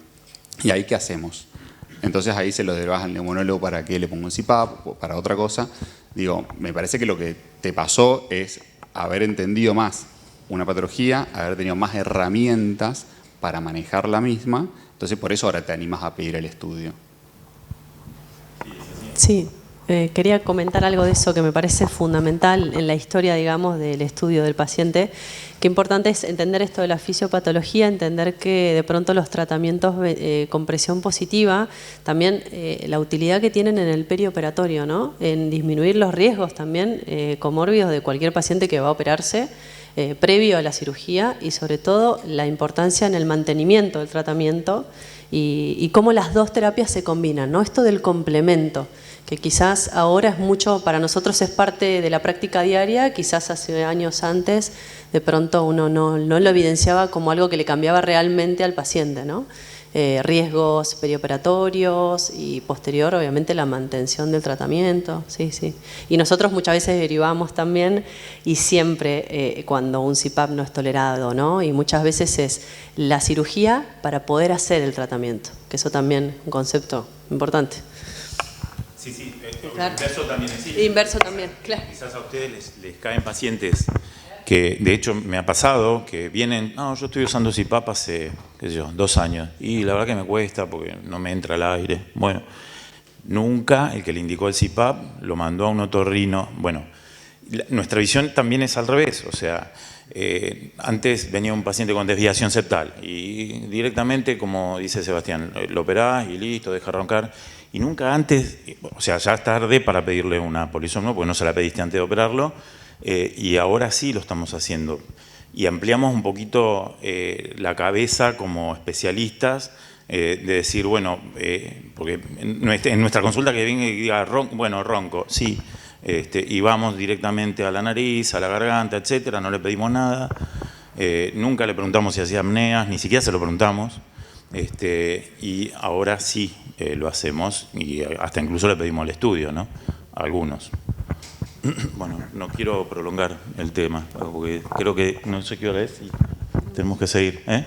¿Y ahí qué hacemos? Entonces ahí se lo derivas al neumonólogo para que le ponga un CPAP o para otra cosa. Digo, me parece que lo que te pasó es haber entendido más una patología, haber tenido más herramientas para manejar la misma. Entonces por eso ahora te animas a pedir el estudio. Sí. Quería comentar algo de eso que me parece fundamental en la historia, digamos, del estudio del paciente. Qué importante es entender esto de la fisiopatología, entender que de pronto los tratamientos con presión positiva, también la utilidad que tienen en el perioperatorio, ¿no? En disminuir los riesgos también comórbidos de cualquier paciente que va a operarse previo a la cirugía y sobre todo la importancia en el mantenimiento del tratamiento y cómo las dos terapias se combinan, ¿no? Esto del complemento, que quizás ahora es mucho, para nosotros es parte de la práctica diaria, quizás hace años antes de pronto uno no lo evidenciaba como algo que le cambiaba realmente al paciente, ¿no? Riesgos perioperatorios y posterior obviamente la mantención del tratamiento, sí, sí. Y nosotros muchas veces derivamos también y siempre cuando un CPAP no es tolerado, ¿no? Y muchas veces es la cirugía para poder hacer el tratamiento, que eso también es un concepto importante. Sí, sí, Claro. inverso también existe. Inverso también, claro. Quizás a ustedes les caen pacientes que, de hecho, me ha pasado que vienen, no, yo estoy usando CPAP hace, qué sé yo, 2 años, y la verdad que me cuesta porque no me entra el aire. Bueno, nunca el que le indicó el CPAP lo mandó a un otorrino. Bueno, nuestra visión también es al revés, o sea, antes venía un paciente con desviación septal y directamente, como dice Sebastián, lo operás y listo, deja roncar. Y nunca antes, o sea, ya es tarde para pedirle una polisomno, porque no se la pediste antes de operarlo, y ahora sí lo estamos haciendo. Y ampliamos un poquito la cabeza como especialistas, de decir, bueno, porque en nuestra consulta que venga y diga, bueno, ronco, sí, y vamos directamente a la nariz, a la garganta, etcétera, no le pedimos nada, nunca le preguntamos si hacía apneas, ni siquiera se lo preguntamos. Y ahora sí lo hacemos y hasta incluso le pedimos el estudio, ¿no? A algunos. Bueno, no quiero prolongar el tema porque creo que no sé qué hora es y tenemos que seguir, ¿eh?